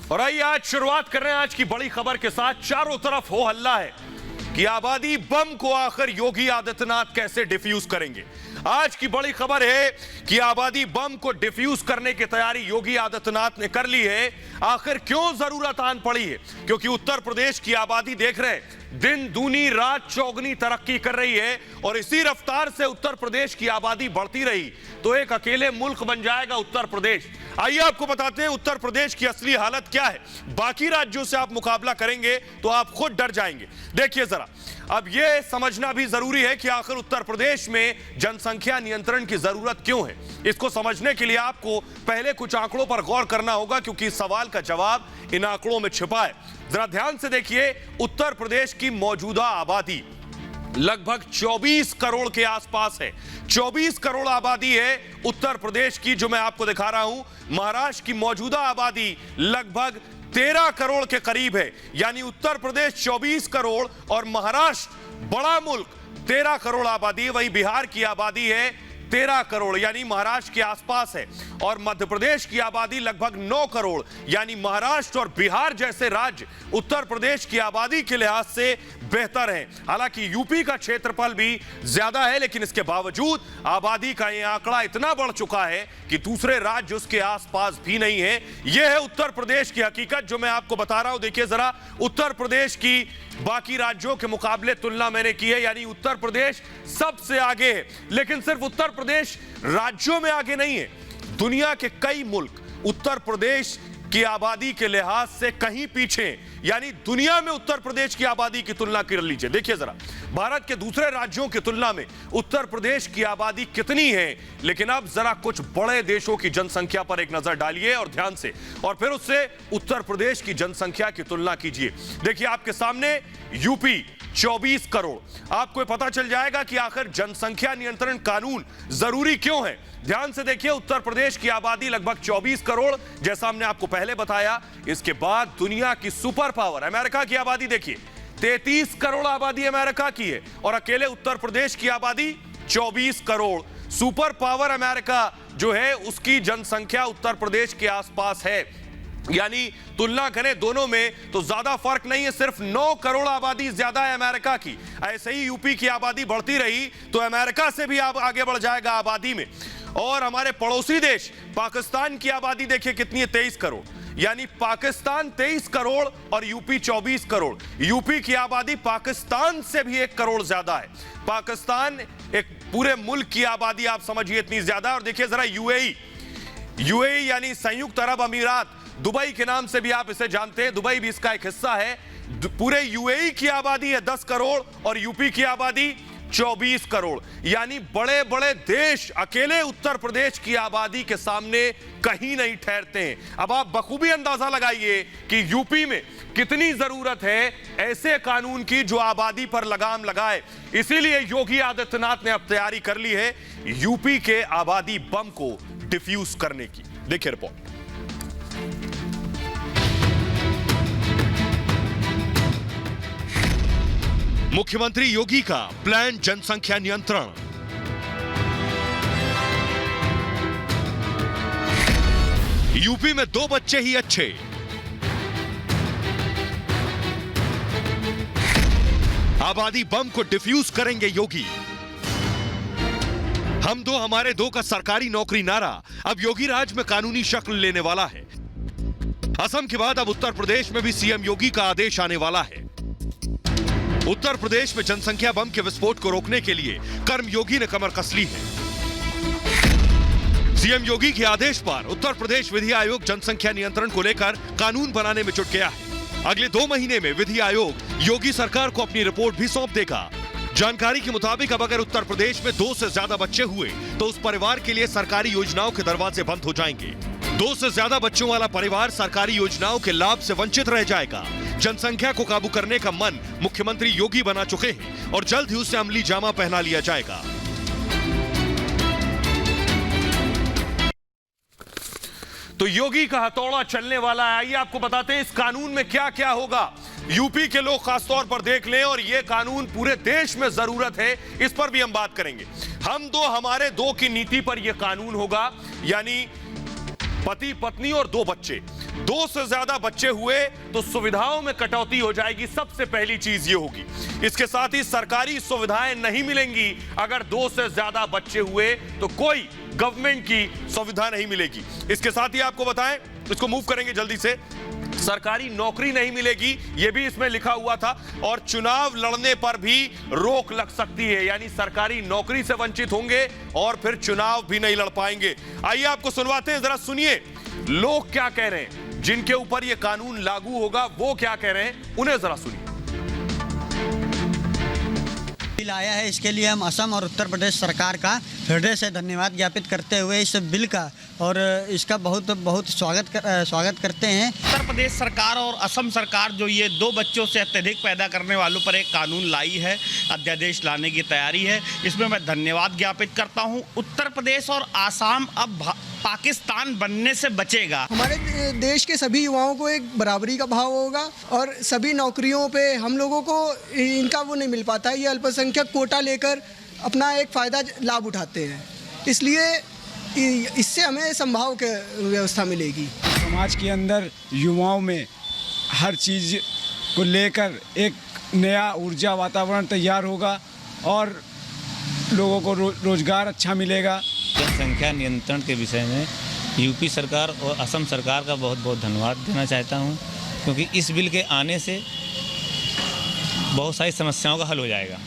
और आइए आज शुरुआत कर रहे हैं आज की बड़ी खबर के साथ। चारों तरफ हो हल्ला है कि आबादी बम को आखिर योगी आदित्यनाथ कैसे डिफ्यूज करेंगे। आज की बड़ी खबर है कि आबादी बम को डिफ्यूज करने की तैयारी योगी आदित्यनाथ ने कर ली है। आखिर क्यों जरूरत आन पड़ी है? क्योंकि उत्तर प्रदेश की आबादी देख रहे हैं दिन दूनी रात चौगनी तरक्की कर रही है और इसी रफ्तार से उत्तर प्रदेश की आबादी बढ़ती रही तो एक अकेले मुल्क बन जाएगा उत्तर प्रदेश। आइए आपको बताते हैं उत्तर प्रदेश की असली हालत क्या है। बाकी राज्यों से आप मुकाबला करेंगे तो आप खुद डर जाएंगे। देखिए जरा, अब यह समझना भी जरूरी है कि आखिर उत्तर प्रदेश में जनसंख्या नियंत्रण की जरूरत क्यों है। इसको समझने के लिए आपको पहले कुछ आंकड़ों पर गौर करना होगा क्योंकि इस सवाल का जवाब इन आंकड़ों में छिपा है। जरा ध्यान से देखिए, उत्तर प्रदेश की मौजूदा आबादी लगभग 24 करोड़ के आसपास है। 24 करोड़ आबादी है उत्तर प्रदेश की, जो मैं आपको दिखा रहा हूं। महाराष्ट्र की मौजूदा आबादी लगभग 13 करोड़ के करीब है। यानी उत्तर प्रदेश 24 करोड़ और महाराष्ट्र बड़ा मुल्क 13 करोड़ आबादी। वही बिहार की आबादी है 13 करोड़ यानी महाराष्ट्र के आसपास है। और मध्य प्रदेश की आबादी लगभग 9 करोड़ यानी महाराष्ट्र और बिहार जैसे राज्य उत्तर प्रदेश की आबादी के लिहाज से बेहतर है। हालांकि यूपी का क्षेत्रफल भी ज्यादा है, लेकिन इसके बावजूद आबादी का यह आंकड़ा इतना बढ़ चुका है कि दूसरे राज्य उसके आसपास भी नहीं है। यह है उत्तर प्रदेश की हकीकत जो मैं आपको बता रहा हूं। देखिए जरा, उत्तर प्रदेश की बाकी राज्यों के मुकाबले तुलना मैंने की है, यानी उत्तर प्रदेश सबसे आगे है। लेकिन सिर्फ उत्तर प्रदेश राज्यों में आगे नहीं है, दुनिया के कई मुल्क उत्तर प्रदेश की आबादी के लिहाज से कहीं पीछे, यानी दुनिया में उत्तर प्रदेश की आबादी की तुलना कर लीजिए। देखिए जरा, भारत के दूसरे राज्यों की तुलना में उत्तर प्रदेश की आबादी कितनी है। लेकिन अब जरा कुछ बड़े देशों की जनसंख्या पर एक नजर डालिए और ध्यान से, और फिर उससे उत्तर प्रदेश की जनसंख्या की तुलना कीजिए। देखिए आपके सामने यूपी 24 करोड़। आपको पता चल जाएगा कि आखिर जनसंख्या नियंत्रण कानून जरूरी क्यों है। ध्यान से देखिए, उत्तर प्रदेश की आबादी लगभग 24 करोड़, जैसा हमने आपको पहले बताया। इसके बाद दुनिया की सुपर पावर अमेरिका की आबादी देखिए 33 करोड़ आबादी अमेरिका की है और अकेले उत्तर प्रदेश की आबादी 24 करोड़। सुपर पावर अमेरिका जो है उसकी जनसंख्या उत्तर प्रदेश के आसपास है। यानी तुलना करें दोनों में तो ज्यादा फर्क नहीं है, सिर्फ 9 करोड़ आबादी ज्यादा है अमेरिका की। ऐसे ही यूपी की आबादी बढ़ती रही तो अमेरिका से भी आगे बढ़ जाएगा आबादी में। और हमारे पड़ोसी देश पाकिस्तान की आबादी देखिए कितनी है, 23 करोड़। यानी पाकिस्तान 23 करोड़ और यूपी 24 करोड़। यूपी की आबादी पाकिस्तान से भी 1 करोड़ ज्यादा है। पाकिस्तान एक पूरे मुल्क की आबादी आप समझिए इतनी ज्यादा। और देखिए जरा यूएई यानी संयुक्त अरब अमीरात, दुबई के नाम से भी आप इसे जानते हैं, दुबई भी इसका एक हिस्सा है। पूरे यूएई की आबादी है 10 करोड़ और यूपी की आबादी 24 करोड़। यानी बड़े बड़े देश अकेले उत्तर प्रदेश की आबादी के सामने कहीं नहीं ठहरते हैं। अब आप बखूबी अंदाजा लगाइए कि यूपी में कितनी जरूरत है ऐसे कानून की जो आबादी पर लगाम लगाए। इसीलिए योगी आदित्यनाथ ने अब तैयारी कर ली है यूपी के आबादी बम को डिफ्यूज करने की। देखिए रिपोर्ट। मुख्यमंत्री योगी का प्लान जनसंख्या नियंत्रण। यूपी में 2 बच्चे ही अच्छे। आबादी बम को डिफ्यूज करेंगे योगी। हम दो हमारे दो का सरकारी नौकरी नारा अब योगी राज में कानूनी शक्ल लेने वाला है। असम के बाद अब उत्तर प्रदेश में भी सीएम योगी का आदेश आने वाला है। उत्तर प्रदेश में जनसंख्या बम के विस्फोट को रोकने के लिए कर्मयोगी ने कमर कस ली है। सीएम योगी के आदेश पर उत्तर प्रदेश विधि आयोग जनसंख्या नियंत्रण को लेकर कानून बनाने में जुट गया है। अगले 2 महीने में विधि आयोग योगी सरकार को अपनी रिपोर्ट भी सौंप देगा। जानकारी के मुताबिक अब अगर उत्तर प्रदेश में 2 से ज्यादा बच्चे हुए तो उस परिवार के लिए सरकारी योजनाओं के दरवाजे बंद हो जाएंगे। 2 से ज्यादा बच्चों वाला परिवार सरकारी योजनाओं के लाभ से वंचित रह जाएगा। जनसंख्या को काबू करने का मन मुख्यमंत्री योगी बना चुके हैं और जल्द ही उसे अमली जामा पहना लिया जाएगा। तो योगी का हथौड़ा चलने वाला है। आइए आपको बताते हैं इस कानून में क्या क्या होगा। यूपी के लोग खासतौर पर देख लें और यह कानून पूरे देश में जरूरत है, इस पर भी हम बात करेंगे। हम दो हमारे दो की नीति पर यह कानून होगा, यानी पति पत्नी और 2 बच्चे। 2 से ज्यादा बच्चे हुए तो सुविधाओं में कटौती हो जाएगी, सबसे पहली चीज ये होगी। इसके साथ ही सरकारी सुविधाएं नहीं मिलेंगी। अगर 2 से ज्यादा बच्चे हुए तो कोई गवर्नमेंट की सुविधा नहीं मिलेगी। इसके साथ ही आपको बताएं, इसको मूव करेंगे जल्दी से, सरकारी नौकरी नहीं मिलेगी, यह भी इसमें लिखा हुआ था। और चुनाव लड़ने पर भी रोक लग सकती है, यानी सरकारी नौकरी से वंचित होंगे और फिर चुनाव भी नहीं लड़ पाएंगे। आइए आपको सुनवाते हैं, जरा सुनिए लोग क्या कह रहे हैं, जिनके ऊपर यह कानून लागू होगा वो क्या कह रहे हैं, उन्हें जरा सुनिए। बिल आया है, इसके लिए हम असम और उत्तर प्रदेश सरकार का हृदय से धन्यवाद ज्ञापित करते हुए इस बिल का और इसका बहुत बहुत स्वागत करते हैं। उत्तर प्रदेश सरकार और असम सरकार जो ये 2 बच्चों से अत्यधिक पैदा करने वालों पर एक कानून लाई है, अध्यादेश लाने की तैयारी है, इसमें मैं धन्यवाद ज्ञापित करता हूं। उत्तर प्रदेश और आसाम अब पाकिस्तान बनने से बचेगा। हमारे देश के सभी युवाओं को एक बराबरी का भाव होगा और सभी नौकरियों पे हम लोगों को इनका वो नहीं मिल पाता है। ये अल्पसंख्यक कोटा लेकर अपना एक फ़ायदा लाभ उठाते हैं, इसलिए इससे हमें संभाव की व्यवस्था मिलेगी। समाज के अंदर युवाओं में हर चीज़ को लेकर एक नया ऊर्जा वातावरण तैयार होगा और लोगों को रोजगार अच्छा मिलेगा। जनसंख्या नियंत्रण के विषय में यूपी सरकार और असम सरकार का बहुत बहुत धन्यवाद देना चाहता हूं, क्योंकि इस बिल के आने से बहुत सारी समस्याओं का हल हो जाएगा।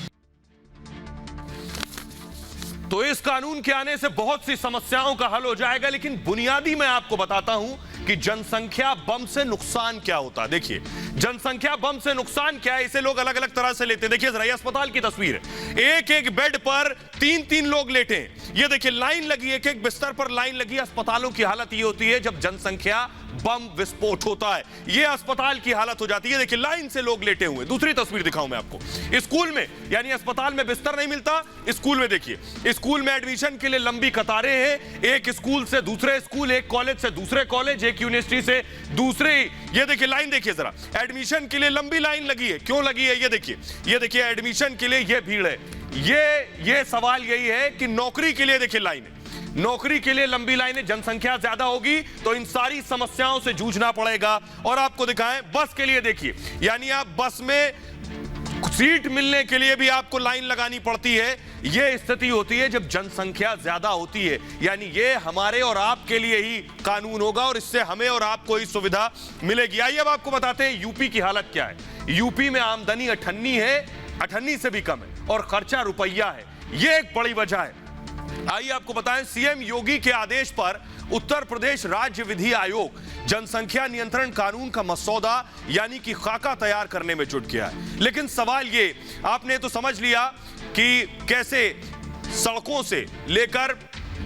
तो इस कानून के आने से बहुत सी समस्याओं का हल हो जाएगा, लेकिन बुनियादी मैं आपको बताता हूं कि जनसंख्या बम से नुकसान क्या होता है। देखिए जनसंख्या बम से नुकसान क्या है, इसे लोग अलग अलग तरह से लेते हैं। देखिए जरा ये अस्पताल की तस्वीर है, एक एक बेड पर 3-3 लोग लेटे हैं। ये देखिए लाइन लगी, एक एक बिस्तर पर लाइन लगी। अस्पतालों की हालत ये होती है जब जनसंख्या बम विस्फोट होता है, ये अस्पताल की हालत हो जाती है। देखिए लाइन से लोग लेटे हुए। दूसरी तस्वीर दिखाऊं मैं आपको, स्कूल में, यानी अस्पताल में बिस्तर नहीं मिलता, स्कूल में देखिए, स्कूल में एडमिशन के लिए लंबी कतारें हैं, एक स्कूल से दूसरे स्कूल, एक कॉलेज से दूसरे कॉलेज, एक यूनिवर्सिटी से दूसरे। ये देखिए लाइन देखिए जरा, एडमिशन के लिए लंबी लाइन लगी है। क्यों लगी है ये देखिए एडमिशन के लिए ये भीड़ है। ये सवाल यही है कि नौकरी के लिए देखिए लाइन है, नौकरी के लिए लंबी लाइनें, जनसंख्या ज्यादा होगी तो इन सारी समस्याओं से जूझना पड़ेगा। और आपको दिखाएं बस के लिए, देखिए यानी आप बस में सीट मिलने के लिए भी आपको लाइन लगानी पड़ती है। यह स्थिति होती है जब जनसंख्या ज्यादा होती है, यानी ये हमारे और आपके लिए ही कानून होगा और इससे हमें और आपको ही सुविधा मिलेगी। आइए अब आपको बताते हैं यूपी की हालत क्या है। यूपी में आमदनी 98 है, 98 से भी कम है और खर्चा रुपया है, यह एक बड़ी वजह है। आइए आपको बताएं, सीएम योगी के आदेश पर उत्तर प्रदेश राज्य विधि आयोग जनसंख्या नियंत्रण कानून का मसौदा यानी कि खाका तैयार करने में जुट गया है। लेकिन सवाल ये, आपने तो समझ लिया कि कैसे सड़कों से लेकर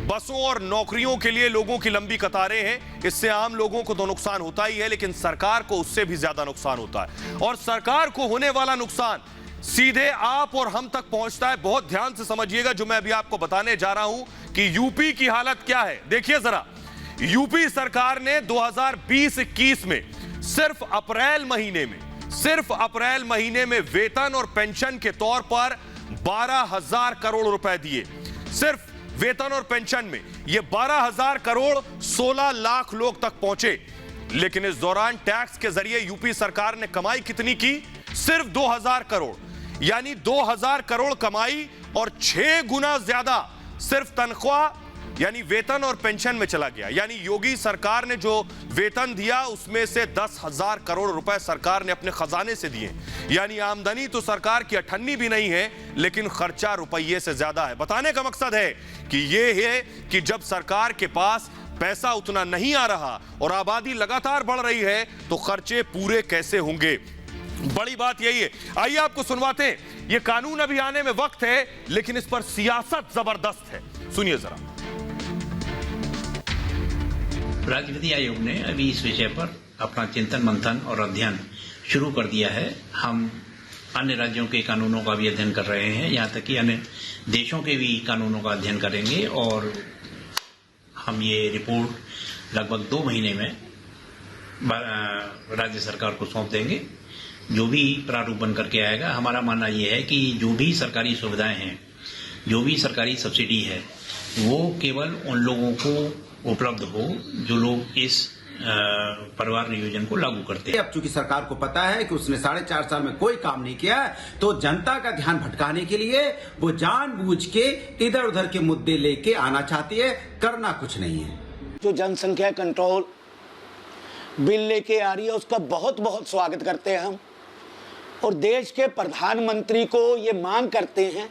बसों और नौकरियों के लिए लोगों की लंबी कतारें हैं, इससे आम लोगों को तो नुकसान होता ही है, लेकिन सरकार को उससे भी ज्यादा नुकसान होता है। और सरकार को होने वाला नुकसान सीधे आप और हम तक पहुंचता है। बहुत ध्यान से समझिएगा जो मैं अभी आपको बताने जा रहा हूं कि यूपी की हालत क्या है। देखिए जरा, यूपी सरकार ने 2020-21 में सिर्फ अप्रैल महीने में वेतन और पेंशन के तौर पर 12,000 करोड़ रुपए दिए। सिर्फ वेतन और पेंशन में ये 12,000 करोड़ 16 लाख लोग तक पहुंचे। लेकिन इस दौरान टैक्स के जरिए यूपी सरकार ने कमाई कितनी की? सिर्फ 2,000 करोड़, यानी 2,000 करोड़ कमाई और 6 गुना ज्यादा सिर्फ तनख्वाह यानी वेतन और पेंशन में चला गया। यानी योगी सरकार ने जो वेतन दिया उसमें से 10,000 करोड़ रुपए सरकार ने अपने खजाने से दिए। यानी आमदनी तो सरकार की 98 भी नहीं है, लेकिन खर्चा रुपये से ज्यादा है। बताने का मकसद है कि यह है कि जब सरकार के पास पैसा उतना नहीं आ रहा और आबादी लगातार बढ़ रही है तो खर्चे पूरे कैसे होंगे। बड़ी बात यही है। आइए आपको सुनवाते हैं, यह कानून अभी आने में वक्त है, लेकिन इस पर सियासत जबरदस्त है। सुनिए जरा। राज्य विधि आयोग ने अभी इस विषय पर अपना चिंतन मंथन और अध्ययन शुरू कर दिया है। हम अन्य राज्यों के कानूनों का भी अध्ययन कर रहे हैं, यहाँ तक कि अन्य देशों के भी कानूनों का अध्ययन करेंगे और हम ये रिपोर्ट लगभग 2 महीने में राज्य सरकार को सौंप देंगे। जो भी प्रारूप बन करके आएगा, हमारा मानना यह है कि जो भी सरकारी सुविधाएं हैं, जो भी सरकारी सब्सिडी है, वो केवल उन लोगों को उपलब्ध हो जो लोग इस परिवार नियोजन को लागू करते हैं। अब चूंकि सरकार को पता है कि उसने 4.5 साल में कोई काम नहीं किया है, तो जनता का ध्यान भटकाने के लिए वो जानबूझ के इधर उधर के मुद्दे लेके आना चाहती है, करना कुछ नहीं है। जो जनसंख्या कंट्रोल बिल लेके आ रही है उसका बहुत बहुत स्वागत करते हैं हम, और देश के प्रधानमंत्री को ये मांग करते हैं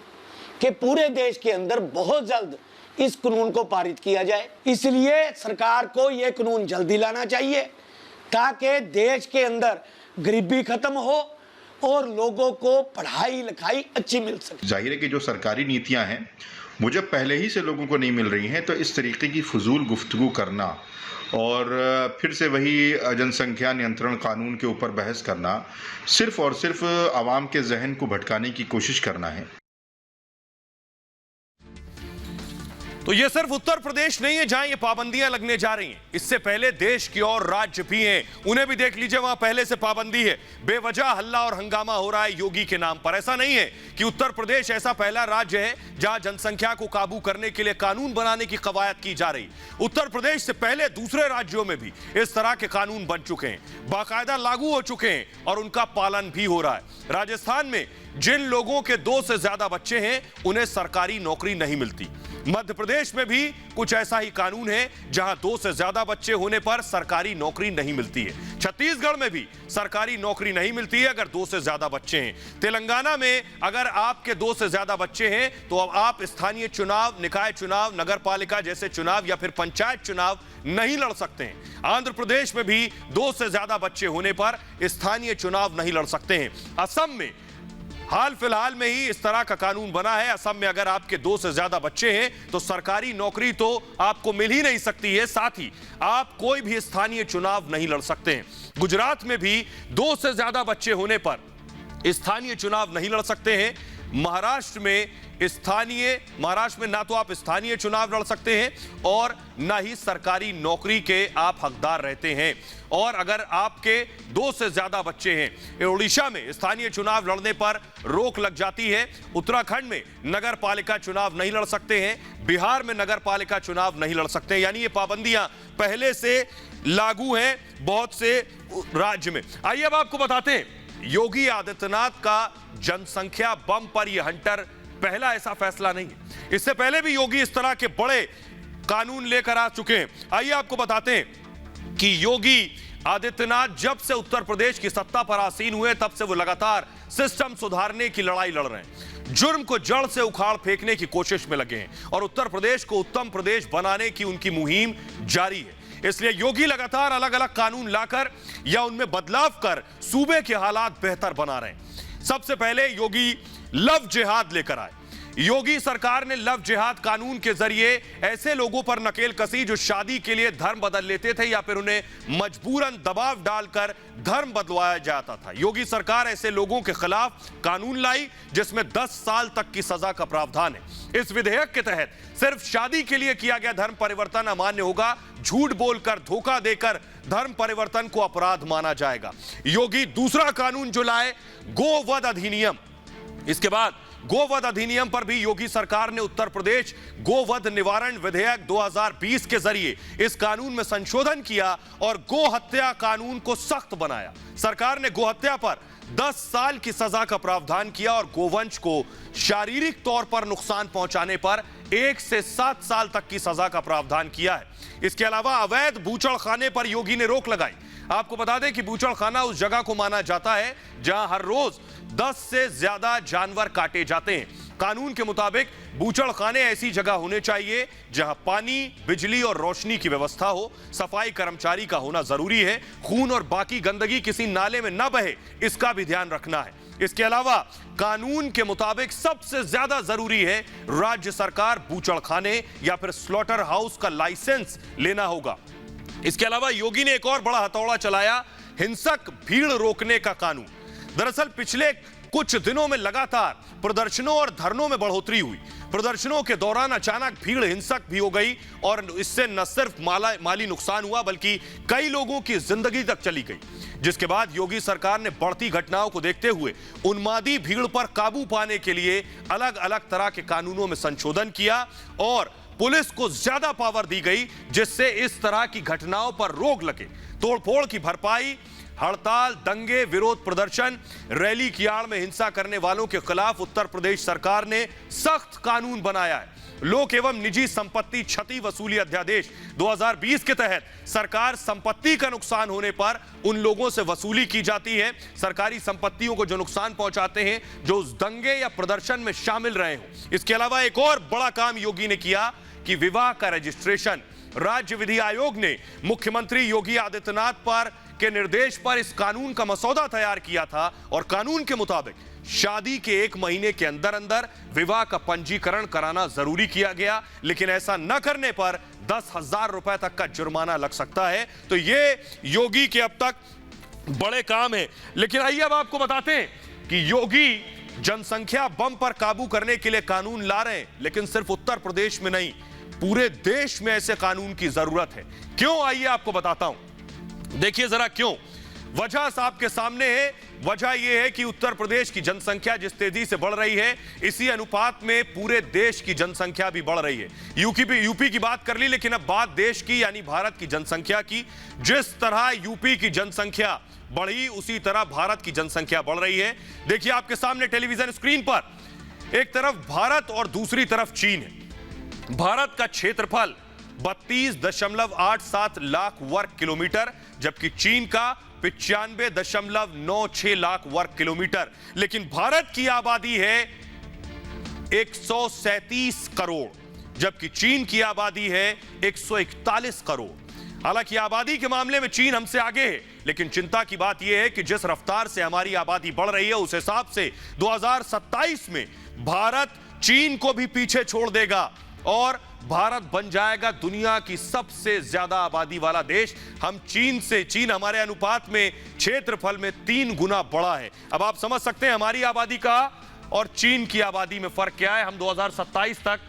कि पूरे देश के अंदर बहुत जल्द इस कानून को पारित किया जाए। इसलिए सरकार को ये कानून जल्दी लाना चाहिए ताकि देश के अंदर गरीबी खत्म हो और लोगों को पढ़ाई लिखाई अच्छी मिल सके। जाहिर है कि जो सरकारी नीतियां हैं वो जब पहले ही से लोगों को नहीं मिल रही हैं, तो इस तरीके की फजूल गुफ्तगू करना और फिर से वही जनसंख्या नियंत्रण कानून के ऊपर बहस करना सिर्फ और सिर्फ आवाम के जहन को भटकाने की कोशिश करना है। तो ये सिर्फ उत्तर प्रदेश नहीं है जहां ये पाबंदियां लगने जा रही हैं, इससे पहले देश के और राज्य भी हैं, उन्हें भी देख लीजिए, वहां पहले से पाबंदी है। बेवजह हल्ला और हंगामा हो रहा है योगी के नाम पर। ऐसा नहीं है कि उत्तर प्रदेश ऐसा पहला राज्य है जहां जनसंख्या को काबू करने के लिए कानून बनाने की कवायद की जा रही। उत्तर प्रदेश से पहले दूसरे राज्यों में भी इस तरह के कानून बन चुके हैं, बाकायदा लागू हो चुके हैं और उनका पालन भी हो रहा है। राजस्थान में जिन लोगों के 2 से ज्यादा बच्चे हैं उन्हें सरकारी नौकरी नहीं मिलती। मध्य प्रदेश में भी कुछ ऐसा ही कानून है जहां 2 से ज्यादा बच्चे होने पर सरकारी नौकरी नहीं मिलती है। छत्तीसगढ़ में भी सरकारी नौकरी नहीं मिलती है अगर 2 से ज्यादा बच्चे हैं। तेलंगाना में अगर आपके 2 से ज्यादा बच्चे हैं तो अब आप स्थानीय चुनाव, निकाय चुनाव, नगर पालिका जैसे चुनाव या फिर पंचायत चुनाव नहीं लड़ सकते हैं। आंध्र प्रदेश में भी 2 से ज्यादा बच्चे होने पर स्थानीय चुनाव नहीं लड़ सकते हैं। असम में हाल फिलहाल में ही इस तरह का कानून बना है। असम में अगर आपके 2 से ज्यादा बच्चे हैं तो सरकारी नौकरी तो आपको मिल ही नहीं सकती है, साथ ही आप कोई भी स्थानीय चुनाव नहीं लड़ सकते हैं। गुजरात में भी 2 से ज्यादा बच्चे होने पर स्थानीय चुनाव नहीं लड़ सकते हैं। महाराष्ट्र में ना तो आप स्थानीय चुनाव लड़ सकते हैं और ना ही सरकारी नौकरी के आप हकदार रहते हैं। और अगर आपके 2 से ज्यादा बच्चे हैं, उड़ीसा में स्थानीय चुनाव लड़ने पर रोक लग जाती है। उत्तराखंड में नगर पालिका चुनाव नहीं लड़ सकते हैं। बिहार में नगर पालिका चुनाव नहीं लड़ सकते हैं। यानी ये पाबंदियां पहले से लागू हैं बहुत से राज्य में। आइए अब आपको बताते हैं, योगी आदित्यनाथ का जनसंख्या बम पर यह हंटर पहला ऐसा फैसला नहीं है। इससे पहले भी योगी इस तरह के बड़े कानून लेकर आ चुके हैं। आइए आपको बताते हैं कि योगी आदित्यनाथ जब से उत्तर प्रदेश की सत्ता पर आसीन हुए तब से वो लगातार सिस्टम सुधारने की लड़ाई लड़ रहे हैं, जुर्म को जड़ से उखाड़ फेंकने की कोशिश में लगे हैं और उत्तर प्रदेश को उत्तम प्रदेश बनाने की उनकी मुहिम जारी है। इसलिए योगी लगातार अलग अलग कानून लाकर या उनमें बदलाव कर सूबे के हालात बेहतर बना रहे हैं। सबसे पहले योगी लव जिहाद लेकर आए। योगी सरकार ने लव जिहाद कानून के जरिए ऐसे लोगों पर नकेल कसी जो शादी के लिए धर्म बदल लेते थे या फिर उन्हें मजबूरन दबाव डालकर धर्म बदलवाया जाता था। योगी सरकार ऐसे लोगों के खिलाफ कानून लाई जिसमें 10 साल तक की सजा का प्रावधान है। इस विधेयक के तहत सिर्फ शादी के लिए किया गया धर्म परिवर्तन अमान्य होगा। झूठ बोलकर, धोखा देकर धर्म परिवर्तन को अपराध माना जाएगा। योगी दूसरा कानून जो लाए, गोवध अधिनियम। इसके बाद गोवध अधिनियम पर भी योगी सरकार ने उत्तर प्रदेश गोवध निवारण विधेयक 2020 के जरिए इस कानून में संशोधन किया और गो हत्या कानून को सख्त बनाया। सरकार ने गोहत्या पर 10 साल की सजा का प्रावधान किया और गोवंश को शारीरिक तौर पर नुकसान पहुंचाने पर 1 से 7 साल तक की सजा का प्रावधान किया है। इसके अलावा अवैध बूचड़खाने पर योगी ने रोक लगाई। आपको बता दें कि बूचड़खाना उस जगह को माना जाता है जहां हर रोज 10 से ज्यादा जानवर काटे जाते हैं। कानून के मुताबिक बूचड़खाने ऐसी जगह होने चाहिए जहां पानी, बिजली और रोशनी की व्यवस्था हो। सफाई कर्मचारी का होना जरूरी है। खून और बाकी गंदगी किसी नाले में न बहे, इसका भी ध्यान रखना है। इसके अलावा कानून के मुताबिक सबसे ज्यादा जरूरी है राज्य सरकार बूचड़खाने या फिर स्लॉटर हाउस का लाइसेंस लेना होगा। इसके अलावा योगी ने एक और बड़ा हथौड़ा चलाया, हिंसक भीड़ रोकने का कानून। दरअसल पिछले कुछ दिनों में लगातार प्रदर्शनों और धरनों में बढ़ोतरी हुई। प्रदर्शनों के दौरान अचानक भीड़ हिंसक भी हो गई और इससे न सिर्फ माली नुकसान हुआ बल्कि कई लोगों की जिंदगी तक चली गई। जिसके बाद योगी सरकार ने बढ़ती घटनाओं को देखते हुए उन्मादी भीड़ पर काबू पाने के लिए अलग अलग तरह के कानूनों में संशोधन किया और पुलिस को ज्यादा पावर दी गई, जिससे इस तरह की घटनाओं पर रोक लगे। तोड़फोड़ की भरपाई, हड़ताल, दंगे, विरोध प्रदर्शन, रैली की आड़ में हिंसा करने वालों के खिलाफ उत्तर प्रदेश सरकार ने सख्त कानून बनाया है। लोक एवं निजी संपत्ति क्षति वसूली अध्यादेश 2020 के तहत सरकार संपत्ति का नुकसान होने पर उन लोगों से वसूली की जाती है, सरकारी संपत्तियों को जो नुकसान पहुंचाते हैं, जो उस दंगे या प्रदर्शन में शामिल रहे हो। इसके अलावा एक और बड़ा काम योगी ने किया कि विवाह का रजिस्ट्रेशन। राज्य विधि आयोग ने मुख्यमंत्री योगी आदित्यनाथ पर के निर्देश पर इस कानून का मसौदा तैयार किया था और कानून के मुताबिक शादी के 1 महीने के अंदर अंदर विवाह का पंजीकरण कराना जरूरी किया गया, लेकिन ऐसा न करने पर 10,000 रुपए तक का जुर्माना लग सकता है। तो ये योगी के अब तक बड़े काम है। लेकिन आइए अब आपको बताते हैं कि योगी जनसंख्या बम पर काबू करने के लिए कानून ला रहे हैं, लेकिन सिर्फ उत्तर प्रदेश में नहीं, पूरे देश में ऐसे कानून की जरूरत है। क्यों, आइए आपको बताता हूं। देखिए जरा क्यों। वजह साहब के सामने है। वजह यह है कि उत्तर प्रदेश की जनसंख्या जिस तेजी से बढ़ रही है, इसी अनुपात में पूरे देश की जनसंख्या भी बढ़ रही है। यूपी की बात कर ली, लेकिन अब बात देश की यानी भारत की जनसंख्या की। जिस तरह यूपी की जनसंख्या बढ़ी, उसी तरह भारत की जनसंख्या बढ़ रही है। देखिए आपके सामने टेलीविजन स्क्रीन पर एक तरफ भारत और दूसरी तरफ चीन है। भारत का क्षेत्रफल 32.87 लाख वर्ग किलोमीटर, जबकि चीन का 95.96 लाख वर्ग किलोमीटर। लेकिन भारत की आबादी है 137 करोड़, जबकि चीन की आबादी है 141 करोड़। हालांकि आबादी के मामले में चीन हमसे आगे है, लेकिन चिंता की बात यह है कि जिस रफ्तार से हमारी आबादी बढ़ रही है, उस हिसाब से 2027 में भारत चीन को भी पीछे छोड़ देगा और भारत बन जाएगा दुनिया की सबसे ज्यादा आबादी वाला देश। चीन हमारे अनुपात में क्षेत्रफल में 3 गुना बड़ा है। अब आप समझ सकते हैं हमारी आबादी का और चीन की आबादी में फर्क क्या है। हम 2027 तक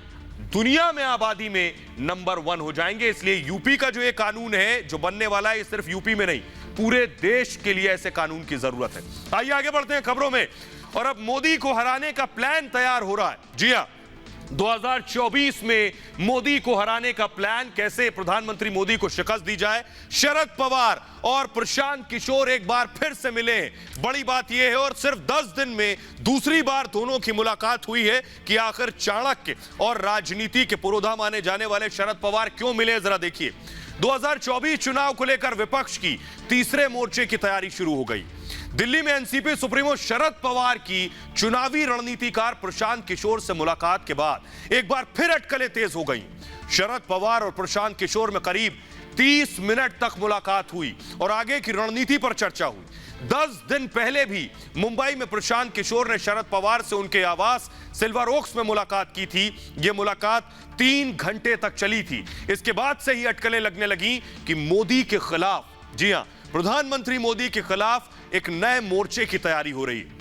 दुनिया में आबादी में नंबर 1 हो जाएंगे। इसलिए यूपी का जो ये कानून है जो बनने वाला है, ये सिर्फ यूपी में नहीं, पूरे देश के लिए ऐसे कानून की जरूरत है। आइए आगे बढ़ते हैं खबरों में। और अब मोदी को हराने का प्लान तैयार हो रहा है। जी हां, 2024 में मोदी को हराने का प्लान, कैसे प्रधानमंत्री मोदी को शिकस्त दी जाए। शरद पवार और प्रशांत किशोर एक बार फिर से मिले हैं। बड़ी बात यह है, और सिर्फ 10 दिन में दूसरी बार दोनों की मुलाकात हुई है कि आखिर चाणक्य और राजनीति के पुरोधा माने जाने वाले शरद पवार क्यों मिले, जरा देखिए। 2024 चुनाव को लेकर विपक्ष की तीसरे मोर्चे की तैयारी शुरू हो गई। दिल्ली में एनसीपी सुप्रीमो शरद पवार की चुनावी रणनीतिकार प्रशांत किशोर से मुलाकात के बाद एक बार फिर अटकलें तेज हो गई। शरद पवार और प्रशांत किशोर में करीब 30 मिनट तक मुलाकात हुई और आगे की रणनीति पर चर्चा हुई। 10 दिन पहले भी मुंबई में प्रशांत किशोर ने शरद पवार से उनके आवास सिल्वर ओक्स में मुलाकात की थी। यह मुलाकात 3 घंटे तक चली थी। इसके बाद से ही अटकलें लगने लगी कि मोदी के खिलाफ, जी हां, प्रधानमंत्री मोदी के खिलाफ एक नए मोर्चे की तैयारी हो रही है।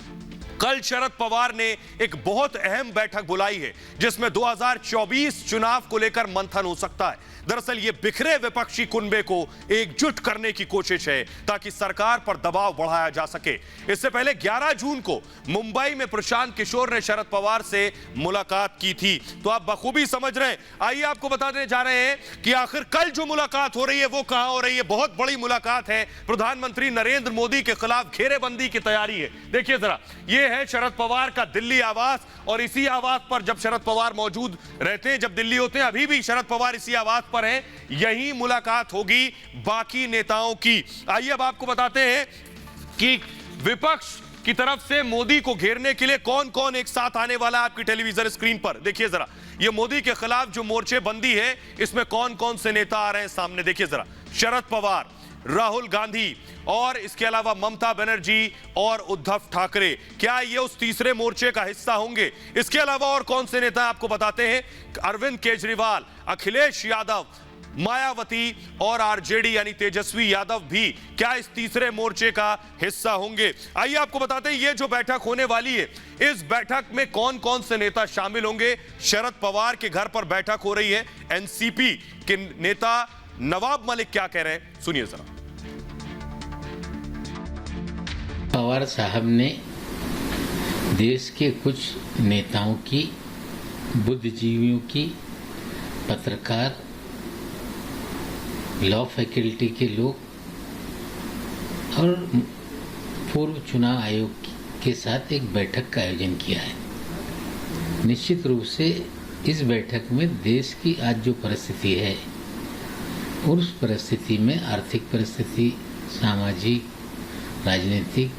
कल शरद पवार ने एक बहुत अहम बैठक बुलाई है, जिसमें 2024 चुनाव को लेकर मंथन हो सकता है। दरअसल ये बिखरे विपक्षी कुनबे को एकजुट करने की कोशिश है ताकि सरकार पर दबाव बढ़ाया जा सके। इससे पहले 11 जून को मुंबई में प्रशांत किशोर ने शरद पवार से मुलाकात की थी। तो आप बखूबी समझ रहे हैं। आइए आपको बताने जा रहे हैं कि आखिर कल जो मुलाकात हो रही है वो कहां हो रही है। बहुत बड़ी मुलाकात है। प्रधानमंत्री नरेंद्र मोदी के खिलाफ घेरेबंदी की तैयारी है। देखिए जरा, ये है शरद पवार का दिल्ली आवास, और इसी आवास पर जब शरद पवार मौजूद रहते हैं, जब दिल्ली होते हैं, अभी भी शरद पवार इसी आवास पर है। यही मुलाकात होगी बाकी नेताओं की। आइए अब आपको बताते हैं कि विपक्ष की तरफ से मोदी को घेरने के लिए कौन कौन एक साथ आने वाला है। आपकी टेलीविजन स्क्रीन पर देखिए जरा, ये मोदी के खिलाफ जो मोर्चेबंदी है, इसमें कौन कौन से नेता आ रहे हैं सामने। देखिए जरा, शरद पवार, राहुल गांधी और इसके अलावा ममता बनर्जी और उद्धव ठाकरे। क्या ये उस तीसरे मोर्चे का हिस्सा होंगे? इसके अलावा और कौन से नेता आपको बताते हैं। अरविंद केजरीवाल, अखिलेश यादव, मायावती और आरजेडी यानी तेजस्वी यादव भी क्या इस तीसरे मोर्चे का हिस्सा होंगे? आइए आपको बताते हैं ये जो बैठक होने वाली है, इस बैठक में कौन कौन से नेता शामिल होंगे। शरद पवार के घर पर बैठक हो रही है। एनसीपी के नेता नवाब मलिक क्या कह रहे हैं, सुनिए जरा। पवार साहब ने देश के कुछ नेताओं की, बुद्धिजीवियों की पत्रकार, लॉ फैकल्टी के लोग और पूर्व चुनाव आयोग के साथ एक बैठक का आयोजन किया है। निश्चित रूप से इस बैठक में देश की आज जो परिस्थिति है, उस परिस्थिति में आर्थिक परिस्थिति, सामाजिक, राजनीतिक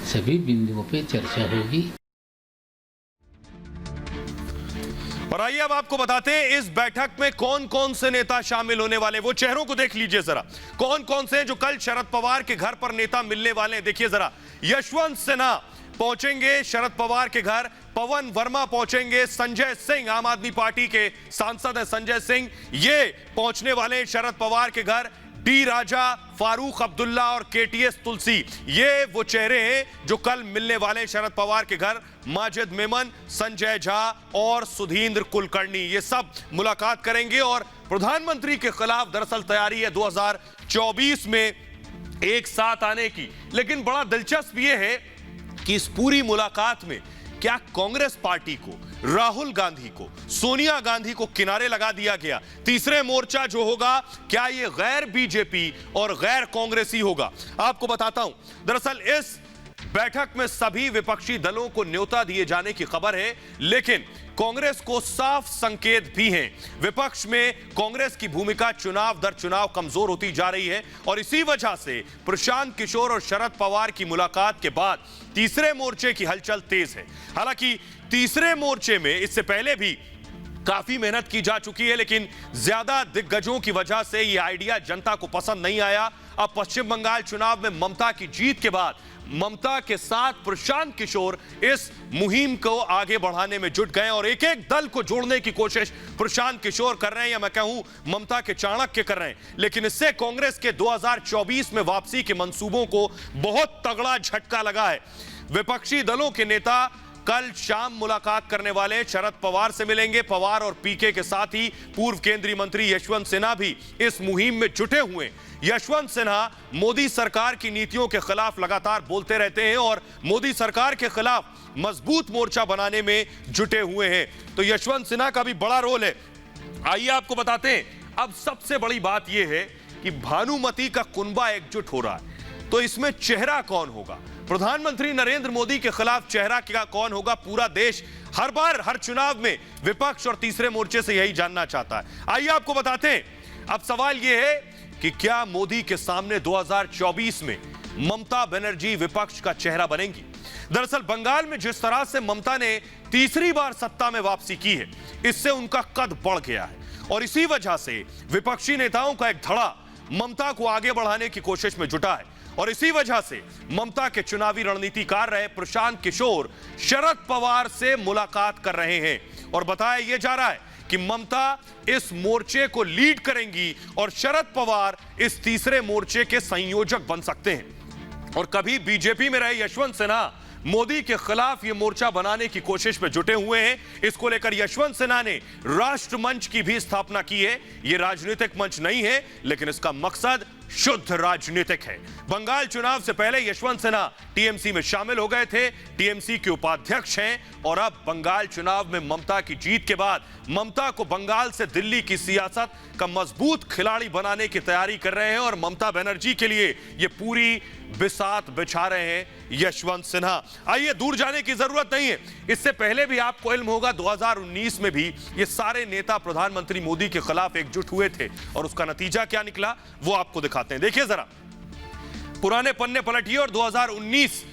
सभी बिंदुओं पे चर्चा होगी। और आइए अब आपको बताते हैं इस बैठक में कौन कौन से नेता शामिल होने वाले। वो चेहरों को देख लीजिए जरा, कौन कौन से हैं जो कल शरद पवार के घर पर नेता मिलने वाले हैं। देखिए जरा, यशवंत सिन्हा पहुंचेंगे शरद पवार के घर, पवन वर्मा पहुंचेंगे, संजय सिंह आम आदमी पार्टी के सांसद हैं संजय सिंह, ये पहुंचने वाले हैं शरद पवार के घर, डी राजा, फारूक अब्दुल्ला और केटीएस तुलसी, ये वो चेहरे हैं जो कल मिलने वाले शरद पवार के घर। माजिद मेमन, संजय झा और सुधींद्र कुलकर्णी, ये सब मुलाकात करेंगे और प्रधानमंत्री के खिलाफ दरअसल तैयारी है 2024 में एक साथ आने की। लेकिन बड़ा दिलचस्प ये है कि इस पूरी मुलाकात में क्या कांग्रेस पार्टी को, राहुल गांधी को, सोनिया गांधी को किनारे लगा दिया गया? तीसरे मोर्चा जो होगा क्या ये गैर बीजेपी और गैर कांग्रेसी होगा? आपको बताता हूं, दरअसल इस बैठक में सभी विपक्षी दलों को न्योता दिए जाने की खबर है, लेकिन कांग्रेस को साफ संकेत भी हैं। विपक्ष में कांग्रेस की भूमिका चुनाव दर चुनाव कमजोर होती जा रही है और इसी वजह से प्रशांत किशोर और शरद पवार की मुलाकात के बाद तीसरे मोर्चे की हलचल तेज है। हालांकि तीसरे मोर्चे में इससे पहले भी काफी मेहनत की जा चुकी है, लेकिन ज्यादा दिग्गजों की वजह से यह आइडिया जनता को पसंद नहीं आया। अब पश्चिम बंगाल चुनाव में ममता की जीत के बाद ममता के साथ प्रशांत किशोर इस मुहिम को आगे बढ़ाने में जुट गए और एक एक दल को जोड़ने की कोशिश प्रशांत किशोर कर रहे हैं, या मैं कहूं ममता के चाणक्य कर रहे हैं। लेकिन इससे कांग्रेस के 2024 में वापसी के मंसूबों को बहुत तगड़ा झटका लगा है। विपक्षी दलों के नेता कल शाम मुलाकात करने वाले शरद पवार से मिलेंगे। पवार और पीके के साथ ही पूर्व केंद्रीय मंत्री यशवंत सिन्हा भी इस मुहिम में जुटे हुए हैं। यशवंत सिन्हा मोदी सरकार की नीतियों के खिलाफ लगातार बोलते रहते हैं और मोदी सरकार के खिलाफ मजबूत मोर्चा बनाने में जुटे हुए हैं, तो यशवंत सिन्हा का भी बड़ा रोल है। आइए आपको बताते हैं, अब सबसे बड़ी बात यह है कि भानुमति का कुनबा एकजुट हो रहा है, तो इसमें चेहरा कौन होगा? प्रधानमंत्री नरेंद्र मोदी के खिलाफ चेहरा क्या कौन होगा? पूरा देश हर बार हर चुनाव में विपक्ष और तीसरे मोर्चे से यही जानना चाहता है। आइए आपको बताते हैं, अब सवाल यह है कि क्या मोदी के सामने 2024 में ममता बनर्जी विपक्ष का चेहरा बनेंगी? दरअसल बंगाल में जिस तरह से ममता ने तीसरी बार सत्ता में वापसी की है, इससे उनका कद बढ़ गया है और इसी वजह से विपक्षी नेताओं का एक धड़ा ममता को आगे बढ़ाने की कोशिश में जुटा है और इसी वजह से ममता के चुनावी रणनीतिकार रहे प्रशांत किशोर शरद पवार से मुलाकात कर रहे हैं और बताया यह जा रहा है कि ममता इस मोर्चे को लीड करेंगी और शरद पवार इस तीसरे मोर्चे के संयोजक बन सकते हैं। और कभी बीजेपी में रहे यशवंत सिन्हा मोदी के खिलाफ यह मोर्चा बनाने की कोशिश में जुटे हुए हैं। इसको लेकर यशवंत सिन्हा ने राष्ट्र मंच की भी स्थापना की है। यह राजनीतिक मंच नहीं है, लेकिन इसका मकसद शुद्ध राजनीतिक है। बंगाल चुनाव से पहले यशवंत सिन्हा टीएमसी में शामिल हो गए थे, टीएमसी के उपाध्यक्ष हैं और अब बंगाल चुनाव में ममता की जीत के बाद ममता को बंगाल से दिल्ली की सियासत का मजबूत खिलाड़ी बनाने की तैयारी कर रहे हैं और ममता बनर्जी के लिए ये पूरी बिसात बिछा रहे हैं यशवंत सिन्हा। आइए, दूर जाने की जरूरत नहीं है, इससे पहले भी आपको इल्म होगा 2019 में भी ये सारे नेता प्रधानमंत्री मोदी के खिलाफ एकजुट हुए थे और उसका नतीजा क्या निकला वो आपको दिखाते हैं। देखिए जरा, पुराने पन्ने पलटिए और 2019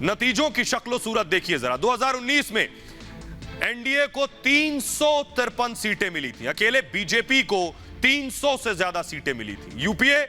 नतीजों की शक्लो सूरत देखिए जरा। 2019 में एनडीए को 353 सीटें मिली थी, अकेले बीजेपी को 300 से ज्यादा सीटें मिली थी, यूपीए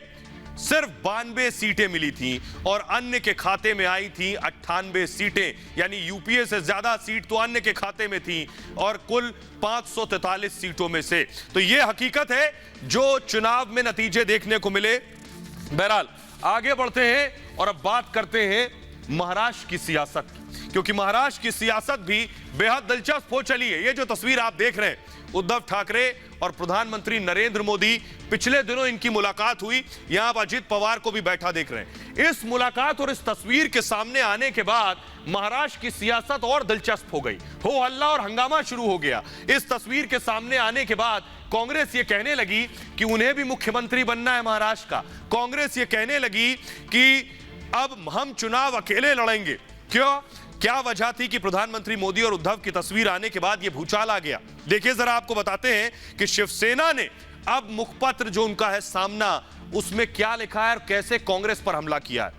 सिर्फ 92 सीटें मिली थी और अन्य के खाते में आई थी 98 सीटें, यानी यूपीए से ज्यादा सीट तो अन्य के खाते में थी और कुल 543 सीटों में से। तो यह हकीकत है जो चुनाव में नतीजे देखने को मिले। बहरहाल आगे बढ़ते हैं और अब बात करते हैं महाराष्ट्र की सियासत की क्योंकि महाराष्ट्र की सियासत भी बेहद दिलचस्प हो चली है। ये जो तस्वीर आप देख रहे हैं, उद्धव ठाकरे और प्रधानमंत्री नरेंद्र मोदी, पिछले दिनों इनकी मुलाकात हुई। यहां आप अजित पवार को भी बैठा देख रहे हैं। इस मुलाकात और इस तस्वीर के सामने आने के बाद महाराष्ट्र की सियासत और दिलचस्प हो गई। हो हल्ला और हंगामा शुरू हो गया। इस तस्वीर के सामने आने के बाद कांग्रेस ये कहने लगी कि उन्हें भी मुख्यमंत्री बनना है महाराष्ट्र का। कांग्रेस ये कहने लगी कि अब हम चुनाव अकेले लड़ेंगे। क्यों? क्या वजह थी कि प्रधानमंत्री मोदी और उद्धव की तस्वीर आने के बाद यह भूचाल आ गया? देखिए जरा, आपको बताते हैं कि शिवसेना ने अब मुखपत्र जो उनका है सामना, उसमें क्या लिखा है और कैसे कांग्रेस पर हमला किया है।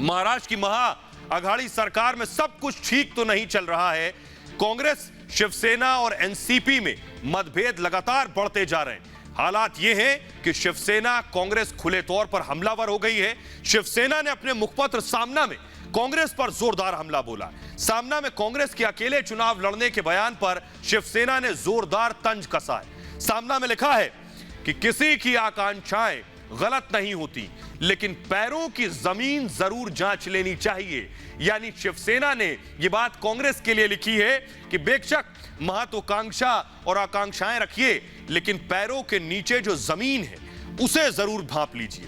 महाराष्ट्र की महाअघाड़ी सरकार में सब कुछ ठीक तो नहीं चल रहा है। कांग्रेस, शिवसेना और एनसीपी में मतभेद लगातार बढ़ते जा रहे हैं। हालात यह है कि शिवसेना कांग्रेस खुले तौर पर हमलावर हो गई है। शिवसेना ने अपने मुखपत्र सामना में कांग्रेस पर जोरदार हमला बोला। सामना में कांग्रेस के अकेले चुनाव लड़ने के बयान पर शिवसेना ने जोरदार तंज कसा है। सामना में लिखा है कि किसी की आकांक्षाएं गलत नहीं होती, लेकिन पैरों की जमीन जरूर जांच लेनी चाहिए। यानी शिवसेना ने यह बात कांग्रेस के लिए लिखी है कि बेशक महत्वाकांक्षा और आकांक्षाएं रखिए, लेकिन पैरों के नीचे जो जमीन है उसे जरूर भांप लीजिए।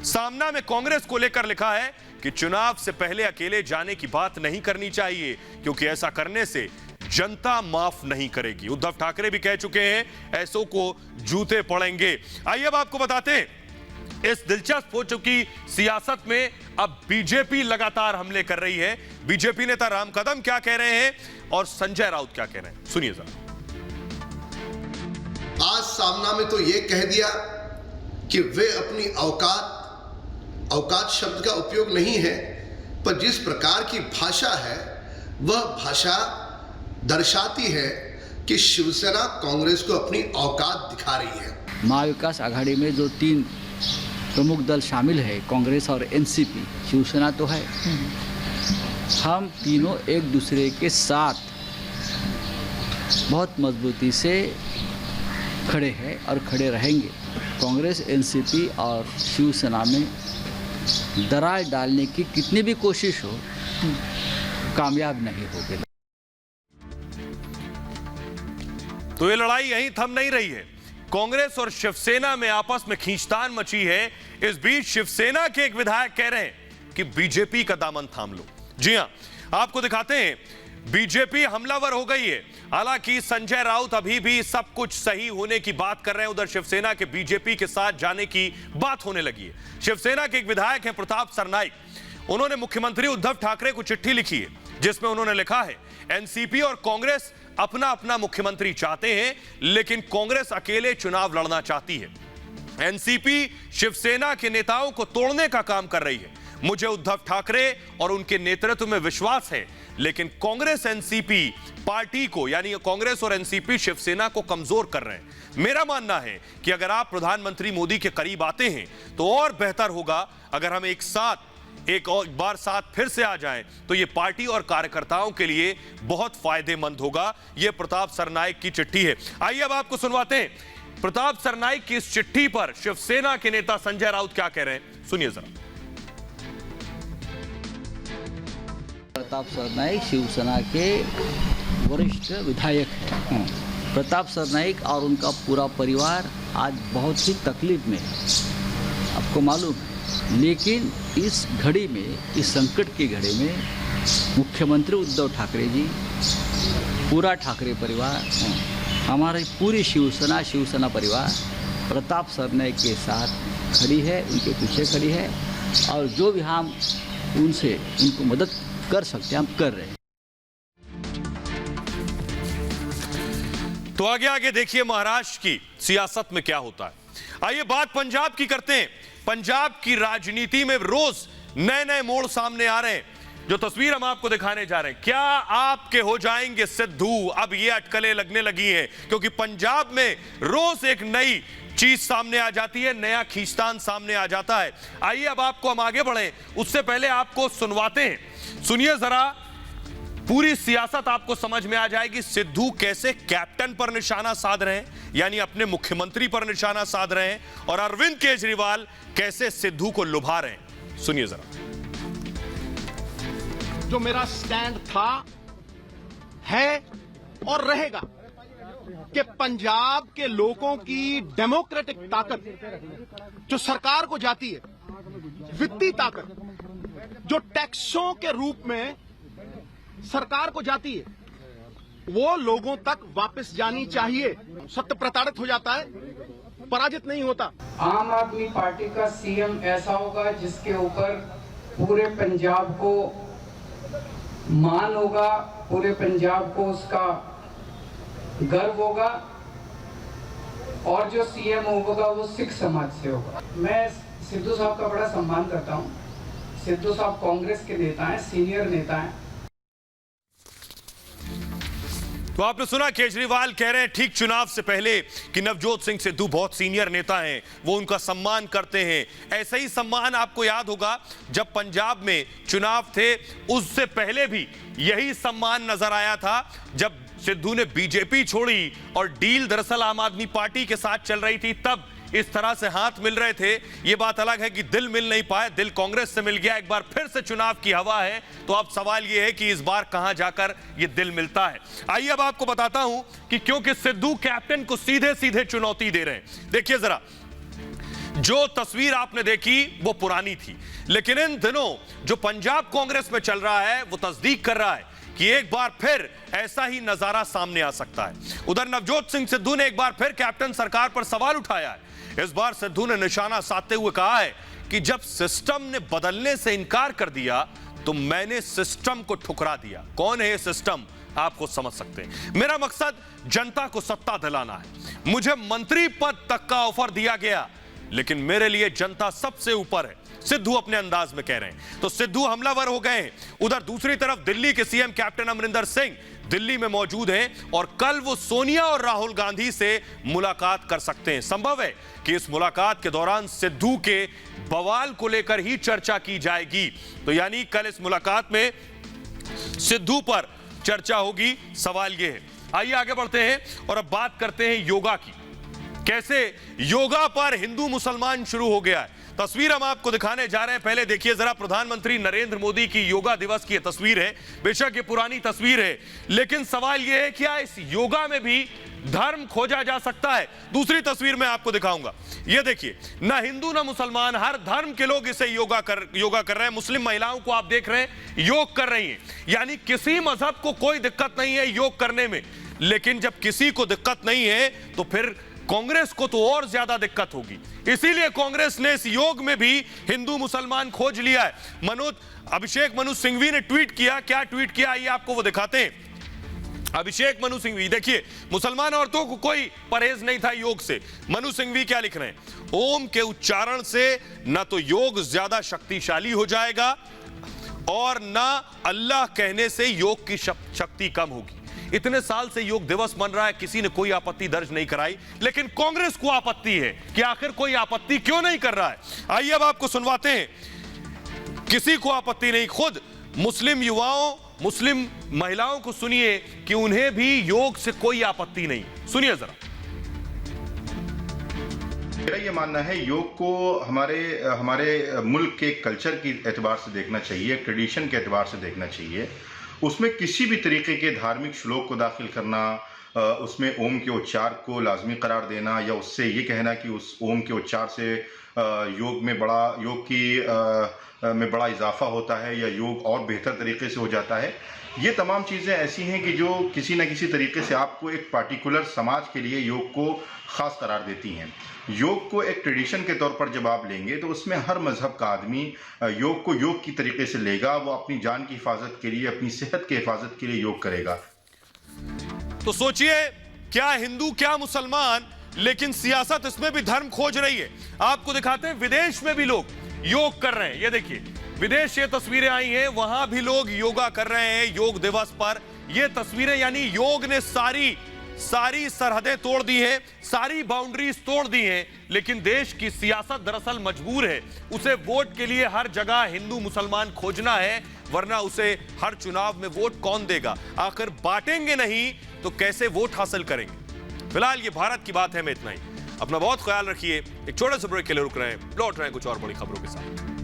सामना में कांग्रेस को लेकर लिखा है कि चुनाव से पहले अकेले जाने की बात नहीं करनी चाहिए, क्योंकि ऐसा करने से जनता माफ नहीं करेगी। उद्धव ठाकरे भी कह चुके हैं, ऐसों को जूते पड़ेंगे। आइए अब आपको बताते हैं, इस दिलचस्प हो चुकी सियासत में अब बीजेपी लगातार हमले कर रही है। बीजेपी नेता राम कदम क्या कह रहे हैं और संजय राउत क्या कह रहे हैं, सुनिए जरा। आज सामना में तो यह कह दिया कि वे अपनी औकात शब्द का उपयोग नहीं है, पर जिस प्रकार की भाषा है वह भाषा दर्शाती है कि शिवसेना कांग्रेस को अपनी औकात दिखा रही है। महाविकास आघाड़ी में जो 3 प्रमुख दल शामिल है, कांग्रेस और एनसीपी, शिवसेना तो है, हम तीनों एक दूसरे के साथ बहुत मजबूती से खड़े हैं और खड़े रहेंगे। कांग्रेस, एनसीपी और शिवसेना में दरार डालने की कितनी भी कोशिश हो, कामयाब नहीं होगी। तो ये लड़ाई यहीं थम नहीं रही है। कांग्रेस और शिवसेना में आपस में खींचतान मची है। इस बीच शिवसेना के एक विधायक कह रहे हैं कि बीजेपी का दामन थाम लो। जी हां, आपको दिखाते हैं, बीजेपी हमलावर हो गई है। हालांकि संजय राउत अभी भी सब कुछ सही होने की बात कर रहे हैं, उधर शिवसेना के बीजेपी के साथ जाने की बात होने लगी है। शिवसेना के एक विधायक हैं प्रताप सरनाइक, उन्होंने मुख्यमंत्री उद्धव ठाकरे को चिट्ठी लिखी है, जिसमें उन्होंने लिखा है एनसीपी और कांग्रेस अपना अपना मुख्यमंत्री चाहते हैं, लेकिन कांग्रेस अकेले चुनाव लड़ना चाहती है। एनसीपी शिवसेना के नेताओं को तोड़ने का काम कर रही है। मुझे उद्धव ठाकरे और उनके नेतृत्व में विश्वास है, लेकिन कांग्रेस एनसीपी पार्टी को, यानी कांग्रेस और एनसीपी शिवसेना को कमजोर कर रहे हैं। मेरा मानना है कि अगर आप प्रधानमंत्री मोदी के करीब आते हैं तो और बेहतर होगा। अगर हम एक बार साथ फिर से आ जाएं तो यह पार्टी और कार्यकर्ताओं के लिए बहुत फायदेमंद होगा। यह प्रताप सरनाइक की चिट्ठी है। आइए अब आपको सुनवाते हैं प्रताप सरनाइक की इस चिट्ठी पर शिवसेना के नेता संजय राउत क्या कह रहे हैं, सुनिए जरा। प्रताप सरनाइक शिवसेना के वरिष्ठ विधायक हैं। प्रताप सरनाइक और उनका पूरा परिवार आज बहुत ही तकलीफ में है, आपको मालूम है। लेकिन इस घड़ी में, इस संकट की घड़ी में मुख्यमंत्री उद्धव ठाकरे जी, पूरा ठाकरे परिवार, हमारी पूरी शिवसेना परिवार प्रताप सरनाइक के साथ खड़ी है, उनके पीछे खड़ी है, और जो भी हम उनको मदद कर सकते हैं हम कर रहे हैं। तो आगे देखिए महाराष्ट्र की सियासत में क्या होता है। आइए बात पंजाब की करते हैं। पंजाब की राजनीति में रोज नए नए मोड़ सामने आ रहे हैं। जो तस्वीर हम आपको दिखाने जा रहे हैं, क्या आपके हो जाएंगे सिद्धू, अब ये अटकलें लगने लगी हैं, क्योंकि पंजाब में रोज एक नई चीज सामने आ जाती है, नया खींचतान सामने आ जाता है। आइए अब आपको हम आगे बढ़े, उससे पहले आपको सुनवाते हैं, सुनिए जरा। पूरी सियासत आपको समझ में आ जाएगी। सिद्धू कैसे कैप्टन पर निशाना साध रहे हैं, यानी अपने मुख्यमंत्री पर निशाना साध रहे हैं, और अरविंद केजरीवाल कैसे सिद्धू को लुभा रहे हैं, सुनिए जरा। जो मेरा स्टैंड था, है और रहेगा कि पंजाब के लोगों की डेमोक्रेटिक ताकत जो सरकार को जाती है, वित्तीय ताकत जो टैक्सों के रूप में सरकार को जाती है, वो लोगों तक वापस जानी चाहिए। सत्य प्रताड़ित हो जाता है, पराजित नहीं होता। आम आदमी पार्टी का सीएम ऐसा होगा जिसके ऊपर पूरे पंजाब को मान होगा, पूरे पंजाब को उसका गर्व होगा, और जो सीएम होगा वो सिख समाज से होगा। मैं सिद्धू साहब का बड़ा सम्मान करता हूं। सिद्धू साहब कांग्रेस के नेता हैं, सीनियर नेता हैं। तो आपने सुना केजरीवाल कह रहे हैं ठीक चुनाव से पहले कि नवजोत सिंह सिद्धू बहुत सीनियर नेता हैं, वो उनका सम्मान करते हैं। ऐसा ही सम्मान आपको याद होगा जब पंजाब में चुनाव थे, उससे पहले भी यही सम्मान नजर आया था जब सिद्धू ने बीजेपी छोड़ी और डील दरअसल आम आदमी पार्टी के साथ चल रही थी, तब इस तरह से हाथ मिल रहे थे। ये बात अलग है कि दिल मिल नहीं पाए, दिल कांग्रेस से मिल गया। एक बार फिर से चुनाव की हवा है, तो अब सवाल ये है कि इस बार कहां जाकर ये दिल मिलता है। आइए अब आपको बताता हूं कि क्योंकि सिद्धू कैप्टन को सीधे सीधे चुनौती दे रहे हैं। देखिए जरा, जो तस्वीर आपने देखी वो पुरानी थी, लेकिन इन दिनों जो पंजाब कांग्रेस में चल रहा है वो तस्दीक कर रहा है कि एक बार फिर ऐसा ही नजारा सामने आ सकता है। उधर नवजोत सिंह सिद्धू ने एक बार फिर कैप्टन सरकार पर सवाल उठाया है। इस बार सिद्धू ने निशाना साधते हुए कहा है कि जब सिस्टम ने बदलने से इनकार कर दिया तो मैंने सिस्टम को ठुकरा दिया। कौन है ये सिस्टम, आपको समझ सकते हैं। मेरा मकसद जनता को सत्ता दिलाना है। मुझे मंत्री पद तक का ऑफर दिया गया, लेकिन मेरे लिए जनता सबसे ऊपर है, सिद्धू अपने अंदाज में कह रहे हैं। तो सिद्धू हमलावर हो गए हैं। उधर दूसरी तरफ दिल्ली के सीएम कैप्टन अमरिंदर सिंह दिल्ली में मौजूद हैं और कल वो सोनिया और राहुल गांधी से मुलाकात कर सकते हैं। संभव है कि इस मुलाकात के दौरान सिद्धू के बवाल को लेकर ही चर्चा की जाएगी। तो यानी कल इस मुलाकात में सिद्धू पर चर्चा होगी, सवाल यह है। आइए आगे बढ़ते हैं और अब बात करते हैं योगा की। कैसे योगा पर हिंदू मुसलमान शुरू हो गया है, तस्वीर हम आपको दिखाने जा रहे हैं। पहले देखिए जरा, प्रधानमंत्री नरेंद्र मोदी की योगा दिवस की तस्वीर है। बेशक ये पुरानी तस्वीर है, लेकिन सवाल यह है क्या इस योगा में भी धर्म खोजा जा सकता है। दूसरी तस्वीर मैं आपको दिखाऊंगा। ये देखिए, ना हिंदू ना मुसलमान, हर धर्म के लोग इसे योगा कर रहे हैं। मुस्लिम महिलाओं को आप देख रहे हैं योग कर रही हैं, यानी किसी मजहब को कोई दिक्कत नहीं है योग करने में। लेकिन जब किसी को दिक्कत नहीं है तो फिर कांग्रेस को तो और ज्यादा दिक्कत होगी। इसीलिए कांग्रेस ने इस योग में भी हिंदू मुसलमान खोज लिया है। अभिषेक मनु सिंघवी ने ट्वीट किया। क्या ट्वीट किया, आइए आपको वो दिखाते हैं। अभिषेक मनु सिंघवी, देखिए, मुसलमान औरतों को कोई परहेज नहीं था योग से। मनु सिंघवी क्या लिख रहे हैं, ओम के उच्चारण से न तो योग ज्यादा शक्तिशाली हो जाएगा और न अल्लाह कहने से योग की शक्ति कम होगी। इतने साल से योग दिवस मन रहा है, किसी ने कोई आपत्ति दर्ज नहीं कराई, लेकिन कांग्रेस को आपत्ति है कि आखिर कोई आपत्ति क्यों नहीं कर रहा है। आइए अब आपको सुनवाते हैं। किसी को आपत्ति नहीं, खुद मुस्लिम युवाओं, मुस्लिम महिलाओं को सुनिए कि उन्हें भी योग से कोई आपत्ति नहीं। सुनिए जरा। मेरा ये मानना है, योग को हमारे मुल्क के कल्चर के एतबार से देखना चाहिए, ट्रेडिशन के एतबार से देखना चाहिए। उसमें किसी भी तरीके के धार्मिक श्लोक को दाखिल करना, उसमें ओम के उच्चार को लाजमी करार देना या उससे ये कहना कि उस ओम के उच्चार से योग में बड़ा इजाफा होता है या योग और बेहतर तरीके से हो जाता है, ये तमाम चीज़ें ऐसी हैं कि जो किसी न किसी तरीके से आपको एक पार्टिकुलर समाज के लिए योग को ख़ास करार देती हैं। योग को एक ट्रेडिशन के तौर पर जब आप लेंगे तो उसमें हर मजहब का आदमी योग को योग की तरीके से लेगा। वो अपनी जान की हिफाजत के लिए, अपनी सेहत की हिफाजत के लिए योग करेगा। तो सोचिए, क्या हिंदू क्या मुसलमान, लेकिन सियासत इसमें भी धर्म खोज रही है। आपको दिखाते हैं, विदेश में भी लोग योग कर रहे हैं। ये देखिए, विदेश ये तस्वीरें आई हैं, वहां भी लोग योगा कर रहे हैं योग दिवस पर। ये तस्वीरें, यानी योग ने सारी सरहदें तोड़ दी हैं, सारी बाउंड्रीज तोड़ दी हैं। लेकिन देश की सियासत दरअसल मजबूर है, उसे वोट के लिए हर जगह हिंदू मुसलमान खोजना है, वरना उसे हर चुनाव में वोट कौन देगा। आखिर बांटेंगे नहीं तो कैसे वोट हासिल करेंगे। फिलहाल ये भारत की बात है, मैं इतना ही। अपना बहुत ख्याल रखिए। एक छोटे से ब्रेक के लिए रुक रहे हैं, लौट रहे हैं कुछ और बड़ी खबरों के साथ।